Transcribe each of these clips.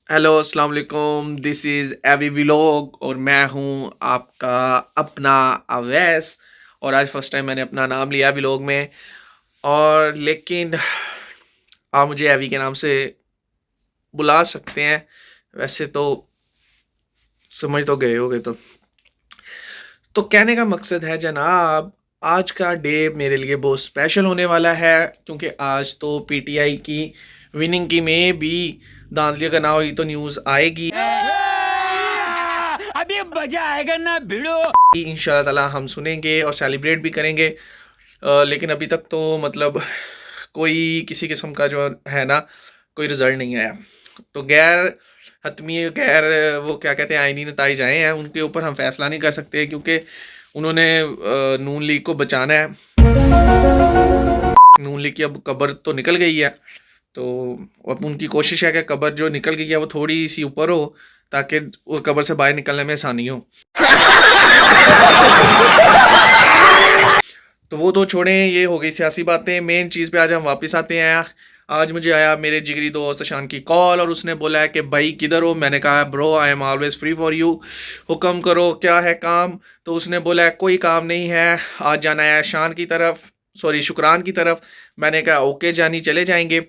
Hello अस्सलाम वालेकुम, this is AV vlog और मैं हूँ आपका अपना अवैस। और आज फर्स्ट टाइम मैंने अपना नाम लिया व्लॉग में। और लेकिन आप मुझे एवी के नाम से बुला सकते हैं, वैसे तो समझ तो गए होगे। तो कहने का मकसद है जनाब, आज का डे मेरे लिए बहुत स्पेशल होने वाला है, क्योंकि आज तो पीटीआई की विनिंग की में भी धांधलियां करना हुई तो न्यूज़ आएगी। अभी मजा आएगा ना भिड़ो। इंशाल्लाह ताला हम सुनेंगे और सेलिब्रेट भी करेंगे। लेकिन अभी तक तो मतलब कोई किसी किस्म का जो है ना, कोई रिजल्ट नहीं आया। तो गैर हतमी गैर वो क्या कहते हैं, आईनी नताइज आए हैं, उनके ऊपर हम फैसला नहीं कर सकते, क्योंकि उन्होंने नून लीग को बचाना है। नून लीग की अब कब्र तो निकल गई है, तो अब उनकी कोशिश है कि कब्र जो निकल गई है वो थोड़ी सी ऊपर हो, ताकि वो कब्र से बाहर निकलने में आसानी हो। तो वो तो छोड़ें, ये हो गई सियासी बातें। मेन चीज़ पे आज हम वापस आते हैं। आज मुझे आया मेरे जिगरी दोस्त शान की कॉल, और उसने बोला है कि भाई किधर हो। मैंने कहा bro I am always free for you, हुक्म करो क्या है काम। तो उसने बोला है कोई काम नहीं है, आज जाना है शान की तरफ, सॉरी शुक्रान की तरफ। मैंने कहा ओके जानी, चले जाएंगे।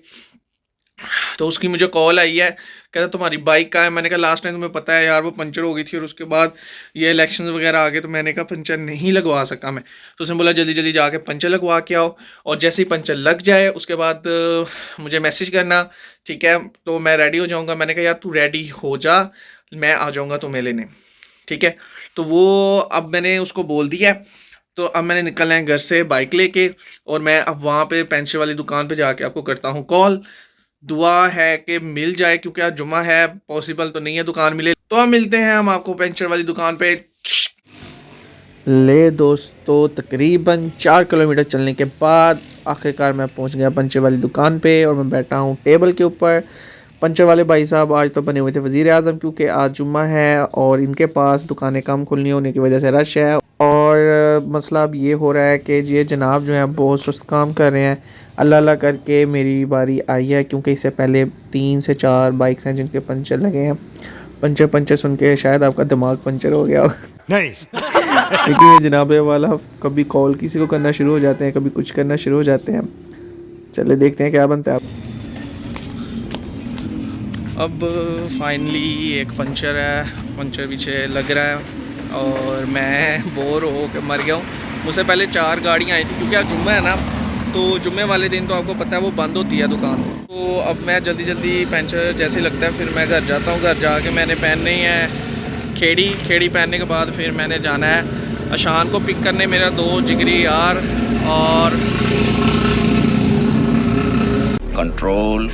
तो उसकी मुझे कॉल आई है, कहता तुम्हारी बाइक का है। मैंने कहा लास्ट टाइम तुम्हें पता है यार वो पंचर हो गई थी, और उसके बाद ये इलेक्शंस वगैरह आ गए, तो मैंने कहा पंचर नहीं लगवा सका मैं। तो उसने बोला जल्दी जल्दी जाके पंचर लगवा के आओ, और जैसे ही पंचर लग जाए उसके बाद मुझे मैसेज करना, ठीक है। तो मैं रेडी हो जाऊँगा। मैंने कहा यार तू रेडी हो जा, मैं आ जाऊँगा तुम्हें लेने, ठीक है। तो वो अब मैंने उसको बोल दिया है। तो अब मैंने निकलना है घर से बाइक लेके, और मैं अब वहाँ पे पेंशन वाली दुकान पे जाके आपको करता हूँ कॉल। दुआ है कि मिल जाए, क्योंकि आज जुम्मा है, पॉसिबल तो नहीं है दुकान मिले। तो अब मिलते हैं हम आपको पंचर वाली दुकान पे। ले दोस्तों, तकरीबन 4 किलोमीटर चलने के बाद आखिरकार मैं पहुंच गया पंचर वाली दुकान पे, और मैं बैठा हूं टेबल के ऊपर। पंचर वाले भाई साहब आज तो बने हुए थे वज़ीर आज़म, क्योंकि आज जुम्मा है और इनके पास दुकानें कम खुलनी होने की वजह से रश है। और मसला अब ये हो रहा है कि ये जनाब जो है बहुत सुस्त काम कर रहे हैं। अल्लाह अल्लाह करके मेरी बारी आई है, क्योंकि इससे पहले 3 से 4 बाइक्स हैं जिनके पंचर लगे हैं। पंचर पंचर सुन के शायद आपका दिमाग पंचर हो गया हो। नहीं। लेकिन ये जनाब वाला कभी कॉल किसी को करना शुरू हो जाते हैं, कभी कुछ करना शुरू हो जाते हैं। चले देखते हैं क्या बनता है। अब फाइनली एक पंचर है, पंचर पीछे लग रहा है, और मैं बोर हो के मर गया हूँ। मुझसे पहले 4 गाड़ियाँ आई थी, क्योंकि आज जुम्मा है ना, तो जुम्मे वाले दिन तो आपको पता है वो बंद होती है दुकान। तो अब मैं जल्दी जल्दी पंचर जैसे लगता है फिर मैं घर जाता हूँ। घर जाके मैंने पहननी है खेड़ी। खेड़ी पहनने के बाद फिर मैंने जाना है अशान को पिक करने, मेरा 2 जिगरी यार। और कंट्रोल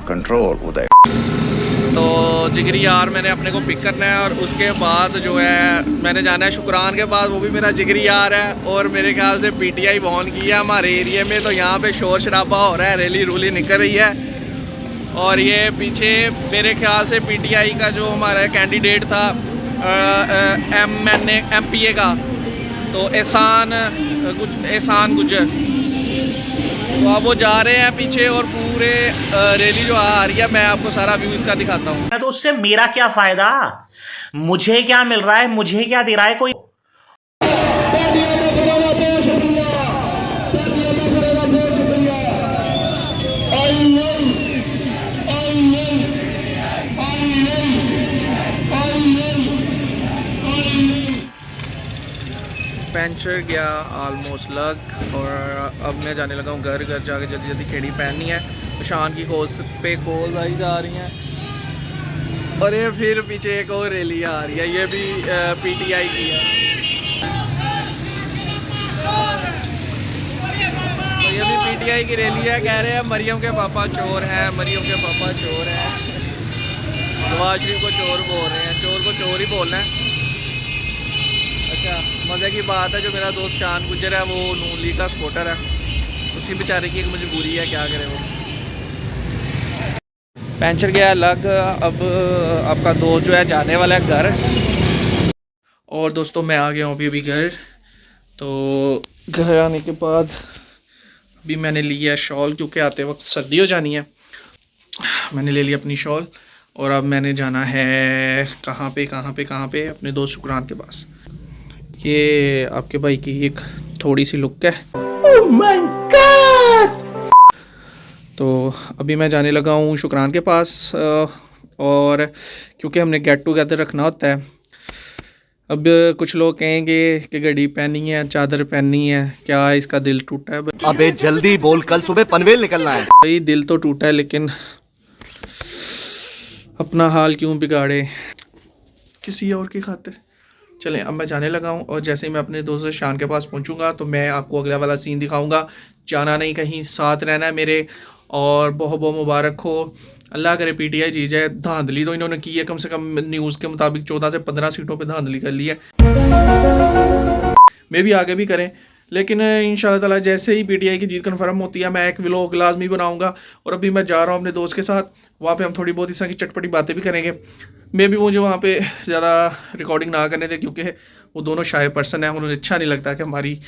कंट्रोल उदय। तो जिगरी यार मैंने अपने को पिक करना है, और उसके बाद जो है मैंने जाना है शुक्रान के बाद, वो भी मेरा जिगरी यार है। और मेरे ख्याल से पीटीआई वॉन की है हमारे एरिया में, तो यहाँ पे शोर शराबा हो रहा है, रैली रूली निकल रही है। और ये पीछे मेरे ख्याल से पीटीआई का जो हमारा कैंडिडेट था एमपीए का, तो एहसान गुजर, तो अब वो जा रहे हैं पीछे, और पूरे रैली जो आ रही है, मैं आपको सारा व्यू इसका दिखाता हूँ। तो उससे मेरा क्या फायदा, मुझे क्या मिल रहा है, मुझे क्या दे रहा है कोई। पंचर गया ऑलमोस्ट लग, और अब मैं जाने लगा हूँ घर। घर जाके जल्दी जल्दी खेड़ी पहननी है। शान की कोस पे कॉल आई जा रही हैं, और ये फिर पीछे एक और रैली आ रही है, ये भी पीटीआई की है। तो ये भी पीटीआई की रैली है। कह रहे हैं मरियम के पापा चोर हैं, मरियम के पापा चोर हैं। नवाज शरीफ को चोर बोल रहे हैं, चोर को चोर ही बोलना है। अच्छा मज़े की बात है, जो मेरा दोस्त शान गुजर है वो नून लीग का सपोर्टर है, उसकी बेचारे की एक मजबूरी है, क्या करे वो। पंचर गया लग, अब आपका दोस्त जो है जाने वाला है घर। और दोस्तों मैं आ गया हूँ अभी घर। तो घर आने के बाद अभी मैंने लिया शॉल, क्योंकि आते वक्त सर्दी हो जानी है। मैंने ले लिया अपनी शॉल, और अब मैंने जाना है कहाँ पे अपने दोस्त शुक्रान के पास। ये आपके भाई की एक थोड़ी सी लुक है। Oh my God! तो अभी मैं जाने लगा हूँ शुक्रान के पास और क्योंकि हमने गेट टुगेदर रखना होता है। अब कुछ लोग कहेंगे कि घड़ी पहनी है, चादर पहनी है, क्या इसका दिल टूटा है? अबे जल्दी बोल, कल सुबह पनवेल निकलना है। भाई दिल तो टूटा है, लेकिन अपना हाल क्यों बिगाड़े किसी और की खातिर। चलें, अब मैं जाने लगा हूँ और जैसे ही मैं अपने दोस्त शान के पास पहुँचूँगा तो मैं आपको अगला वाला सीन दिखाऊँगा। जाना नहीं कहीं, साथ रहना है मेरे। और बहुत बहुत मुबारक हो, अल्लाह करे पीटीआई जीत जाए। धांधली तो इन्होंने की है, कम से कम न्यूज़ के मुताबिक 14 से 15 सीटों पे धांधली कर ली है। मे भी आगे भी करें, लेकिन इंशाल्लाह ताला जैसे ही पीटीआई की जीत कन्फर्म होती है मैं एक व्लॉग लाजमी बनाऊंगा। और अभी मैं जा रहा हूँ अपने दोस्त के साथ, वहाँ पे हम थोड़ी बहुत इस तरह की चटपटी बातें भी करेंगे। मे भी मुझे वहाँ पे ज़्यादा रिकॉर्डिंग ना करने दें, क्योंकि वो दोनों शाय पर्सन हैं, उन्हें अच्छा नहीं लगता कि हमारी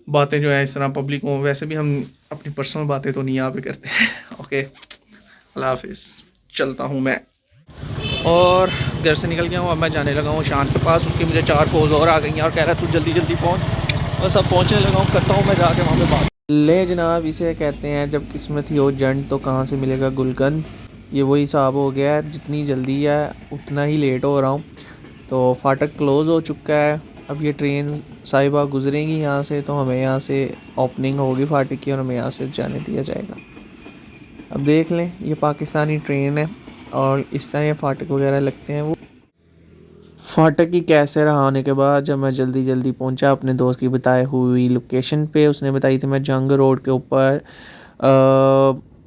बातें जो है इस तरह पब्लिक हों। वैसे भी हम अपनी पर्सनल बातें तो नहीं यहाँ पे करते हैं। ओके, अल्लाह हाफिज़, चलता हूँ मैं। और घर से निकल गया हूँ, अब मैं जाने लगा हूँ शान के पास। उसकी मुझे 4 कॉल्स और आ गई हैं और कह रहा है तू जल्दी जल्दी पहुँच। बस अब पहुँचने लगा हूँ, करता हूँ मैं जाके वहाँ पे बात। ले जनाब, इसे कहते हैं जब किस्मत ही हो जंड तो कहाँ से मिलेगा गुलकंद। ये वही हिसाब हो गया है, जितनी जल्दी है उतना ही लेट हो रहा हूँ। तो फाटक क्लोज़ हो चुका है। अब ये ट्रेन साहिबा गुजरेंगी यहाँ से, तो हमें यहाँ से ओपनिंग होगी फाटक की और हमें यहाँ से जाने दिया जाएगा। अब देख लें, ये पाकिस्तानी ट्रेन है और इस तरह ये फाटक वगैरह लगते हैं। वो फाटक की कैसे रहा होने के बाद जब मैं जल्दी जल्दी पहुंचा अपने दोस्त की बताई हुई लोकेशन पे। उसने बताई थी मैं जंग रोड के ऊपर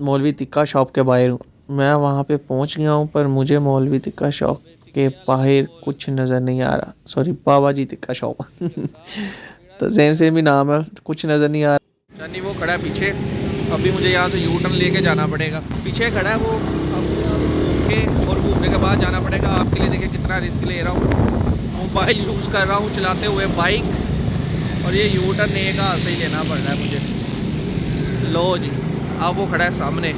मौलवी तिक्का शॉप के बाहर हूँ। मैं वहाँ पे पहुँच गया हूँ, पर मुझे मौलवी तिक्का शॉप के बाहर कुछ नज़र नहीं आ रहा। सॉरी, बाबा जी तिक्का शॉप। तो सेम ही नाम है, कुछ नज़र नहीं आ रहा। यानी वो खड़ा है पीछे, अभी मुझे यहाँ से यू टर्न लेके जाना पड़ेगा। पीछे खड़ा है वो, अब घूम के और घूमने के बाद जाना पड़ेगा। आपके लिए देखिए कितना रिस्क ले रहा हूँ, मोबाइल यूज़ कर रहा हूँ चलाते हुए बाइक, और ये यू टर्न एक हाथ से ही लेना पड़ रहा है मुझे। लो जी, अब वो खड़ा है सामने।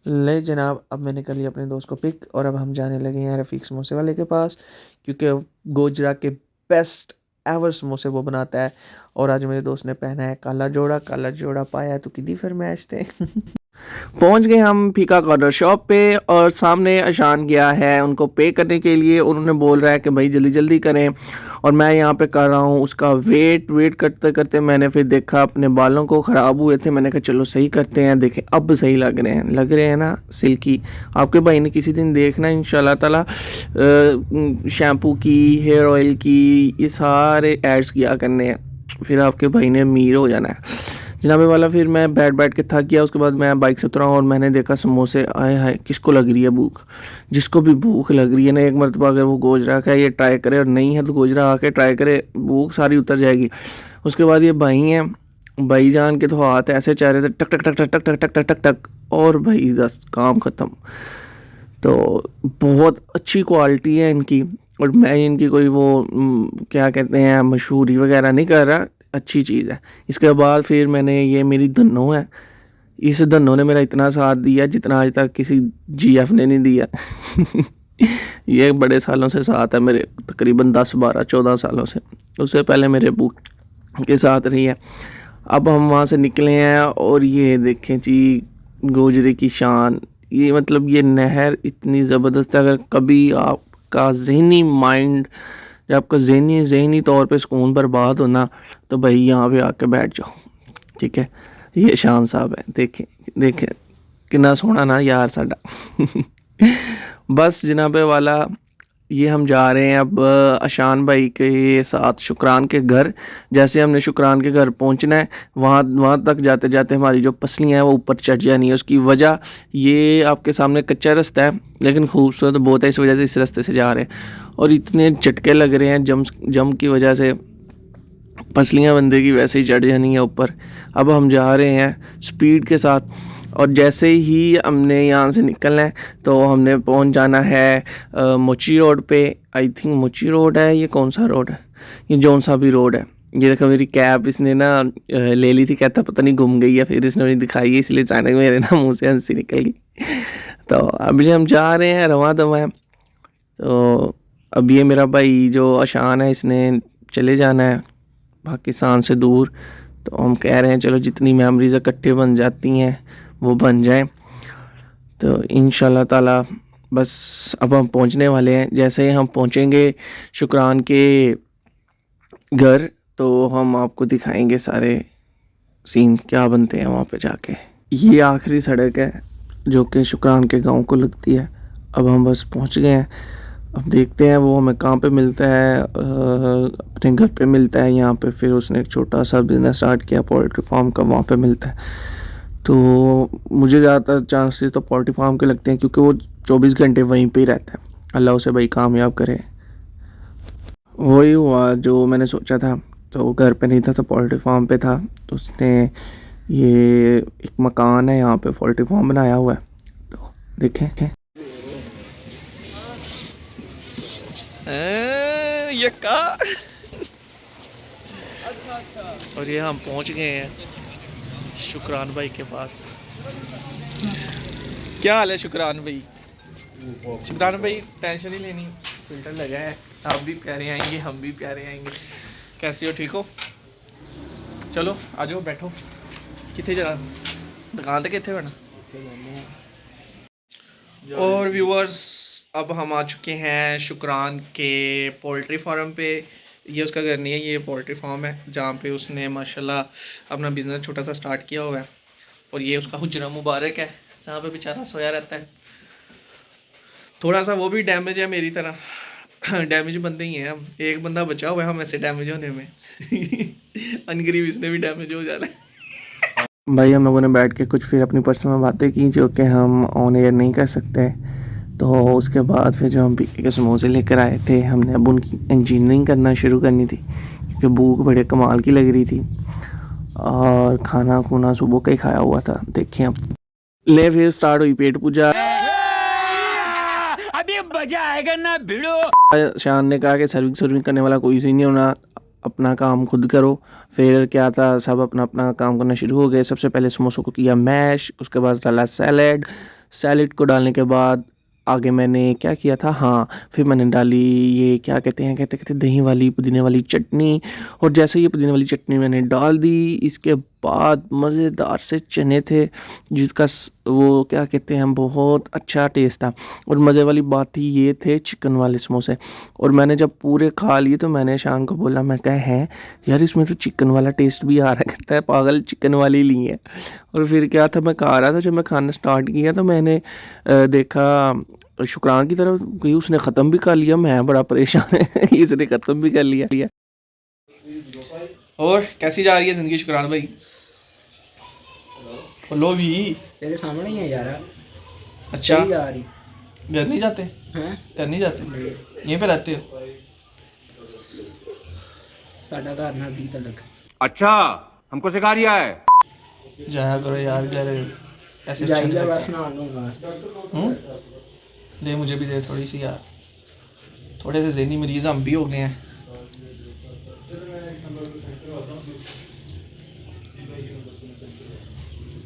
ले जनाब, अब मैंने कर लिया अपने दोस्त को पिक और अब हम जाने लगे हैं रफ़ीक समोसे वाले के पास, क्योंकि गोजरा के बेस्ट एवर समोसे वो बनाता है। और आज मेरे दोस्त ने पहना है काला जोड़ा पाया है तो किदी फरमाइश थे। पहुंच गए हम फीका कॉर्नर शॉप पे और सामने अशान गया है उनको पे करने के लिए। उन्होंने बोल रहा है कि भाई जल्दी जल्दी करें और मैं यहाँ पे कर रहा हूँ उसका वेट करते करते मैंने फिर देखा अपने बालों को ख़राब हुए थे। मैंने कहा चलो सही करते हैं, देखें अब सही लग रहे हैं ना सिल्की। आपके भाई ने किसी दिन देखना इंशाल्लाह ताला शैम्पू की, हेयर ऑयल की, ये सारे एड्स किया करने हैं, फिर आपके भाई ने अमीर हो जाना है जनाबे वाला। फिर मैं बैठ के थक गया। उसके बाद मैं बाइक से उतरा और मैंने देखा समोसे। आए हाय, किसको लग रही है भूख? जिसको भी भूख लग रही है ना, एक मरतबा अगर वो गोजरा का ये ट्राई करे, और नहीं है तो गोजरा आके ट्राई करे, भूख सारी उतर जाएगी। उसके बाद ये भाई हैं, भाई जान के तो हाथ ऐसे चाह रहे थे टक टक टक टक टक टक टक टक टक, और भाई बस काम ख़त्म। तो बहुत अच्छी क्वालिटी है इनकी, और मैं इनकी कोई वो क्या कहते हैं मशहूरी वगैरह नहीं कर रहा, अच्छी चीज़ है। इसके बाद फिर मैंने, ये मेरी धन्नो है, इस धन्नो ने मेरा इतना साथ दिया जितना आज तक किसी जीएफ ने नहीं दिया। ये बड़े सालों से साथ है मेरे, तकरीबन 10 12 14 सालों से। उससे पहले मेरे अबू के साथ रही है। अब हम वहाँ से निकले हैं और ये देखें जी गोजरे की शान। ये मतलब ये नहर इतनी ज़बरदस्त है, अगर कभी आपका जहनी माइंड, जब आपका जहनी तौर पे सुकून बर्बाद होना, तो भाई यहाँ पे आके बैठ जाओ, ठीक है। ये शान साहब है, देखें कितना सोहना ना यार साडा। बस जनाबे वाला, ये हम जा रहे हैं अब अशान भाई के साथ शुक्रान के घर। जैसे हमने शुक्रान के घर पहुंचना है, वहाँ तक जाते जाते हमारी जो पसलियाँ हैं वो ऊपर चढ़ जानी है। उसकी वजह, ये आपके सामने कच्चा रास्ता है लेकिन खूबसूरत बहुत है, इस वजह से इस रास्ते से जा रहे हैं। और इतने झटके लग रहे हैं जम की वजह से, पसलियाँ बंदे की वैसे ही चढ़ जानी है ऊपर। अब हम जा रहे हैं स्पीड के साथ, और जैसे ही हमने यहाँ से निकलना है तो हमने पहुँच जाना है मोची रोड पे। आई थिंक मोची रोड है, ये कौन सा रोड है, ये जौन सा भी रोड है, ये देखो मेरी कैप इसने ना ले ली थी, कहता पता नहीं गुम गई है, फिर इसने नहीं दिखाई है, इसलिए अचानक मेरे ना मुंह से हंसी निकल गई। तो अभी हम जा रहे हैं रवां दवा। तो अब ये मेरा भाई जो आशान है इसने चले जाना है पाकिस्तान से दूर। तो हम कह रहे हैं चलो जितनी मेमोरीज इकट्ठे बन जाती हैं वो बन जाए। तो इंशाल्लाह ताला बस अब हम पहुंचने वाले हैं। जैसे ही हम पहुंचेंगे शुक्रान के घर तो हम आपको दिखाएंगे सारे सीन क्या बनते हैं वहाँ पे जाके। ये आखिरी सड़क है जो कि शुक्रान के गांव को लगती है। अब हम बस पहुँच गए हैं। अब देखते हैं वो हमें कहाँ पे मिलता है। अपने घर पे मिलता है यहाँ पे, फिर उसने एक छोटा सा बिजनेस स्टार्ट किया पोल्ट्री फार्म का, वहाँ पे मिलता है। तो मुझे ज़्यादातर चांसेस तो पोल्ट्री फार्म के लगते हैं क्योंकि वो 24 घंटे वहीं पे ही रहता है। अल्लाह उसे भाई कामयाब करे। वही हुआ जो मैंने सोचा था। तो वो घर पे नहीं था तो पोल्ट्री फार्म पे था। तो उसने ये एक मकान है यहाँ पे पोल्ट्री फार्म बनाया हुआ है। तो देखें ये का। और ये हम पहुँच गए हैं शुक्रान भाई के पास। क्या हाल है शुक्रान भाई? शुक्रान भाई टेंशन ही लेनी, फिल्टर लगा है, आप भी प्यारे आएंगे हम भी प्यारे आएंगे। कैसे हो, ठीक हो? चलो आ जाओ बैठो। कितने जरा दुकान तक कितने बना। और व्यूअर्स अब हम आ चुके हैं शुक्रान के पोल्ट्री फार्म पे। ये उसका घर नहीं है, ये पोल्ट्री फार्म है जहाँ पे उसने माशाल्लाह अपना बिज़नेस छोटा सा स्टार्ट किया हुआ है। और ये उसका हुजरा मुबारक है जहाँ पे बेचारा सोया रहता है। थोड़ा सा वो भी डैमेज है मेरी तरह, डैमेज बंदे ही हैं हम। एक बंदा बचा हुआ है हम ऐसे डैमेज होने में। अनगरीब इसने भी डैमेज हो जाना है। भाई हम लोगों ने बैठ के कुछ फिर अपनी पर्सनल बातें की जो कि हम ऑन एयर नहीं कर सकते। तो उसके बाद फिर जो हम पीके के समोसे लेकर आए थे, हमने अब उनकी इंजीनियरिंग करना शुरू करनी थी क्योंकि भूख बड़े कमाल की लग रही थी। और खाना खुना सुबह का ही खाया हुआ था। देखें अब ले फिर स्टार्ट हुई पेट पूजा। अभी मजा आएगा ना भिड़ो। शान ने कहा कि सर्विंग करने वाला कोई सी नहीं होना, अपना काम खुद करो। फिर क्या था, सब अपना अपना काम करना शुरू हो गए। सबसे पहले समोसों को किया मैश, उसके बाद डाला सैलेड को डालने के बाद आगे मैंने क्या किया था, हाँ फिर मैंने डाली ये क्या कहते दही वाली पुदीने वाली चटनी। और जैसे ये पुदीने वाली चटनी मैंने डाल दी, इसके बाद मज़ेदार से चने थे जिसका वो क्या कहते हैं बहुत अच्छा टेस्ट था। और मज़े वाली बात ही ये थे चिकन वाले समोसे। और मैंने जब पूरे खा लिए तो मैंने शान को बोला, मैं कहा है यार इसमें तो चिकन वाला टेस्ट भी आ रहा, कहता है पागल चिकन वाली ली है। और फिर क्या था, मैं खा रहा था, जब मैं खाना स्टार्ट किया तो मैंने देखा शुक्रान की तरफ गई, उसने ख़त्म भी कर लिया। मैं बड़ा परेशान है इसने ख़त्म भी कर लिया। और कैसी जा रही है ज़िंदगी शुक्रान भाई? बोलो भी। तेरे सामने ही है यार। अच्छा सही जा रही घर नहीं जाते? हैं? घर नहीं जाते, यहीं पे रहते हो? साडा घर ना भी तलक। अच्छा हमको सिखा रिया है। जाया करो यार घर, ऐसे जाइदा बस ना लूंगा। दे मुझे भी दे थोड़ी सी यार, थोड़े से ज़हनी मरीज हम भी हो गए हैं।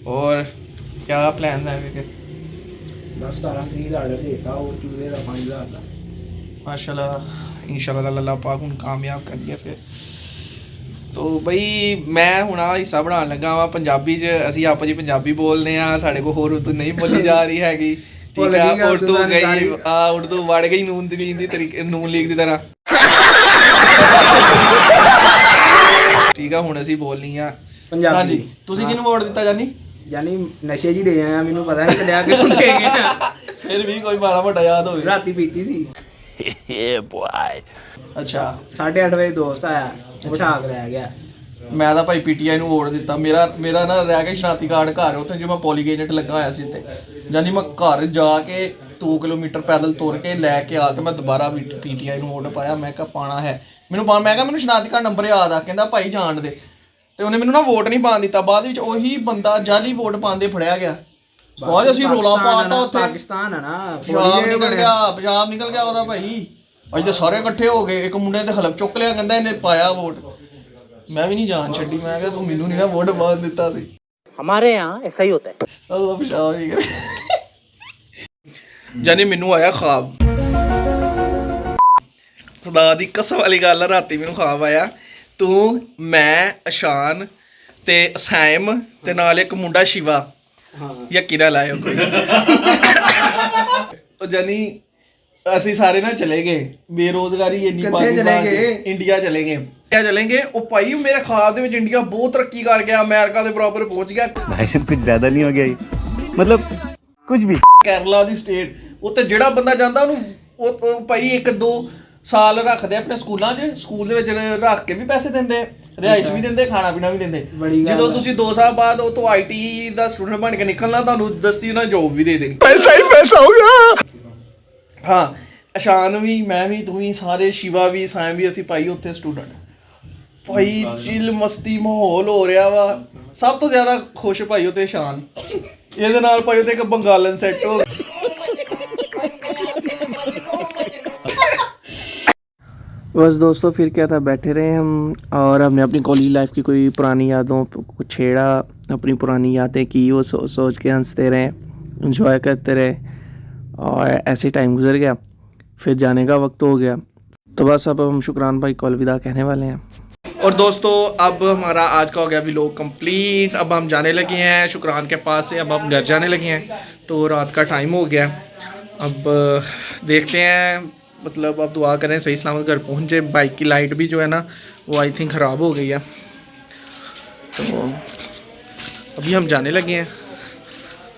और क्या प्लान है आगे के? बस 17 तरीक ऑर्डर देता और चूहे का 5000 का। माशाल्लाह इंशाल्लाह अल्लाह पाक ਹੁਣ ਕਾਮਯਾਬ ਕਰ ਦਿਆ ਫਿਰ। तो बई मैं ਹੁਣ ਆ ਹਿੱਸਾ ਬਣਾਉਣ ਲੱਗਾ ਵਾਂ ਪੰਜਾਬੀ 'ਚ। ਅਸੀਂ ਆਪਸ 'ਚ ਪੰਜਾਬੀ ਬੋਲਦੇ ਆ, ਸਾਡੇ ਕੋਲ ਹੋਰ ਉਰਦੂ ਨਹੀਂ ਬੋਲੀ ਜਾ ਰਹੀ ਹੈਗੀ, ਠੀਕ ਹੈ। ਉਰਦੂ ਗਈ ਉਰਦੂ ਵੜ ਗਈ ਨੂਨ ਲੀਗ ਦੀ ਤਰੀਕੇ, ਨੂਨ ਲੀਗ ਦੀ ਤਰ੍ਹਾਂ, ਠੀਕ ਆ। ਹੁਣ ਅਸੀਂ ਬੋਲਨੀ ਆ ਪੰਜਾਬੀ। ਹਾਂਜੀ ਤੁਸੀਂ ਕਿਹਨੂੰ ਵੋਟ ਦਿੱਤਾ ਜਾਨੀ? ਯਾਨੀ ਨਸ਼ੇ ਜੀ ਦੇ ਆਇਆ, ਮੈਨੂੰ ਪਤਾ ਨਹੀਂ ਚੱਲਿਆ ਕਿ ਹੁੰਦੇ ਹੈਗੇ। ਫਿਰ ਵੀ ਕੋਈ ਮਾੜਾ ਮੋਟਾ ਯਾਦ ਹੋਵੇ। ਰਾਤੀ ਪੀਤੀ ਸੀ। ਅੱਛਾ 8:30 ਵਜੇ ਦੋਸਤ ਆਇਆ, ਬਿਠਾ ਕੇ ਲੈ ਗਿਆ। ਮੈਂ ਤਾਂ ਭਾਈ ਪੀਟੀਆਈ ਨੂੰ ਵੋਟ ਦਿੱਤਾ। ਮੇਰਾ ਨਾ ਰਹਿ ਗਿਆ ਸ਼ਨਾਖਤੀ ਕਾਰਡ ਘਰ, ਉੱਥੇ ਜੋ ਮੈਂ ਪੋਲੀਗੇਨਟ ਲੱਗਾ ਹੋਇਆ ਸੀ ਤੇ ਜਾਨੀ ਮੈਂ ਘਰ ਜਾ ਕੇ 2 ਕਿਲੋਮੀਟਰ ਪੈਦਲ ਤੁਰ ਕੇ ਲੈ ਕੇ ਆ ਕੇ ਮੈਂ ਦੁਬਾਰਾ ਪੀਟੀਆਈ ਨੂੰ ਵੋਟ ਪਾਇਆ। ਮੈਂ ਕਿਹਾ ਪਾਣਾ ਹੈ ਮੈਂ ਕਿਹਾ ਮੈਨੂੰ ਸ਼ਨਾਖਤੀ ਕਾਰਡ ਨੰਬਰ ਯਾਦ ਆ। ਕਹਿੰਦਾ ਭਾਈ ਜਾਣ ਦੇ, ਤੇ ਉਹਨੇ ਮੈਨੂੰ ਨਾ ਵੋਟ ਨਹੀਂ ਪਾਣ ਦਿੱਤਾ। ਬਾਅਦ ਵਿੱਚ ਉਹੀ ਬੰਦਾ ਜਾਲੀ ਵੋਟ ਪਾਉਂਦੇ ਫੜਿਆ ਗਿਆ। ਬਾਅਦ ਅਸੀਂ ਰੋਲਾ ਪਾਤਾ ਉੱਥੇ। ਪਾਕਿਸਤਾਨ ਹੈ ਨਾ, ਪੰਜਾਬ ਨਿਕਲ ਗਿਆ ਉਹਦਾ ਭਾਈ। ਅੱਜ ਤੇ ਸਾਰੇ ਇਕੱਠੇ ਹੋ ਗਏ, ਇੱਕ ਮੁੰਡੇ ਤੇ ਹਲਫ ਚੁੱਕ ਲਿਆ, ਕਹਿੰਦਾ ਇਹਨੇ ਪਾਇਆ ਵੋਟ। मैं भी नहीं जान छड्डी, मैं कहा तू मैनू नहीं ना वोट पान दिता सी। हमारे यहाँ ऐसा ही होता है। अल्लाह पेशाब ही करे। जानी मैनू आया ख्वाब, खुदा दी कसम वाली गल, राती मैनू ख्वाब आया तू मैं अशान ते सैम ते नाल एक मुंडा शिवा यकी ना लायो कोई। जानी ਅਸੀਂ ਸਾਰੇ ਨਾ ਚਲੇ ਗਏ, ਬੇਰੋਜ਼ਗਾਰੀ ਇੰਨੀ ਪਾਕਿਸਤਾਨ ਚ, ਇੰਡੀਆ ਚਲੇ ਗਏ। ਇੰਡੀਆ ਚलेंगे ਉਹ ਭਾਈ ਮੇਰੇ ख्वाब ਦੇ ਵਿੱਚ ਇੰਡੀਆ ਬਹੁਤ ਤਰੱਕੀ ਕਰ ਗਿਆ, ਅਮਰੀਕਾ ਦੇ ਬਰਾਬਰ ਪਹੁੰਚ ਗਿਆ। भाई साहब कुछ ज्यादा नहीं हो गया ये? मतलब कुछ भी। ਕੇਰਲਾ ਦੀ ਸਟੇਟ ਉੱਤੇ ਜਿਹੜਾ ਬੰਦਾ ਜਾਂਦਾ ਉਹਨੂੰ ਉਹ ਭਾਈ 1-2 ਸਾਲ ਰੱਖਦੇ ਆਪਣੇ ਸਕੂਲਾਂ 'ਚ, ਸਕੂਲ ਦੇ ਵਿੱਚ ਰੱਖ ਕੇ ਵੀ ਪੈਸੇ ਦਿੰਦੇ, ਰਿਹਾਇਸ਼ ਵੀ ਦਿੰਦੇ, ਖਾਣਾ ਪੀਣਾ ਵੀ ਦਿੰਦੇ। ਜਦੋਂ ਤੁਸੀਂ 2 ਸਾਲ ਬਾਅਦ ਉਹ ਤੋਂ IT ਦਾ ਸਟੂਡੈਂਟ ਬਣ ਕੇ ਨਿਕਲਣਾ, ਤੁਹਾਨੂੰ ਦਸਤੀ ਉਹਨਾਂ ਜੋਬ ਵੀ ਦੇ ਦੇਣੀ। पैसा ही पैसा होगा। ਹਾਂ ਅਸ਼ਾਨ ਵੀ, ਮੈਂ ਵੀ, ਤੂੰ ਵੀ, ਸਾਰੇ ਸ਼ਿਵਾ ਵੀ, ਸਾਇਮ ਵੀ, ਅਸੀਂ ਭਾਈ ਉੱਥੇ ਸਟੂਡੈਂਟ। ਭਾਈ ਚਿਲ ਮਸਤੀ ਮਾਹੌਲ ਹੋ ਰਿਹਾ ਵਾ। ਸਭ ਤੋਂ ਜ਼ਿਆਦਾ ਖੁਸ਼ ਭਾਈ ਉੱਥੇ ਅਸ਼ਾਨ, ਇਹਦੇ ਨਾਲ ਭਾਈ ਉੱਥੇ ਇੱਕ ਬੰਗਾਲਨ ਸੈੱਟ ਹੋ। बस दोस्तों फिर क्या था, बैठे रहे हम और हमने अपनी कॉलेज लाइफ की कोई पुरानी यादों को छेड़ा, अपनी पुरानी यादें की, वो सोच के हंसते रहे, इंजॉय करते रहे और ऐसे टाइम गुजर गया। फिर जाने का वक्त हो गया, तो बस अब हम शुक्रान भाई को अलविदा कहने वाले हैं। और दोस्तों अब हमारा आज का हो गया व्लॉग कंप्लीट। अब हम जाने लगे हैं शुक्रान के पास से, अब हम घर जाने लगे हैं, तो रात का टाइम हो गया। अब देखते हैं, मतलब अब दुआ करें सही सलामत घर पहुँचे। बाइक की लाइट भी जो है ना वो आई थिंक ख़राब हो गई है, तो अभी हम जाने लगे हैं।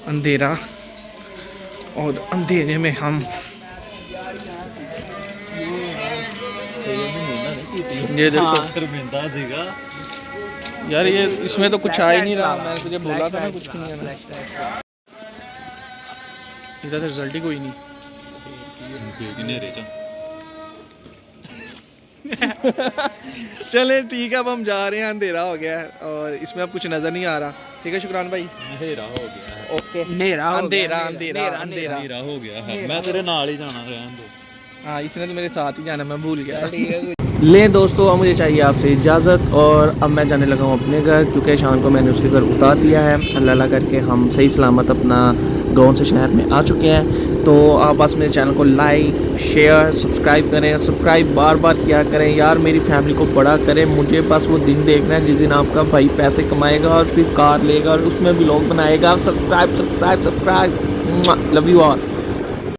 अंधेरा, और अंधेरे में हम ये देखो यार, ये इसमें तो कुछ आ ही नहीं रहा। मैंने तुझे बोला था ना कुछ नहीं आना, इधर तो रिजल्ट ही कोई नहीं। चले ठीक है, अब हम जा रहे हैं, अंधेरा हो गया है और इसमें अब कुछ नजर नहीं आ रहा। ठीक है शुक्रान भाई, अंधेरा हो गया है। ओके, अंधेरा अंधेरा अंधेरा अंधेरा अंधेरा हो गया है। मैं तेरे नाल ही जाना, रहने दो। हाँ, इसने तो मेरे साथ ही जाना, मैं भूल गया। ले दोस्तों, अब मुझे चाहिए आपसे इजाज़त और अब मैं जाने लगा हूँ अपने घर, क्योंकि शाम को मैंने उसके घर उतार दिया है। अल्लाह करके हम सही सलामत अपना गाँव से शहर में आ चुके हैं। तो आप बस मेरे चैनल को लाइक, शेयर, सब्सक्राइब करें। सब्सक्राइब बार बार किया करें यार, मेरी फैमिली को बड़ा करें। मुझे बस वो दिन देखना है जिस दिन आपका भाई पैसे कमाएगा और फिर कार लेगा और उसमें व्लॉग बनाएगा। Subscribe subscribe subscribe. Love you all.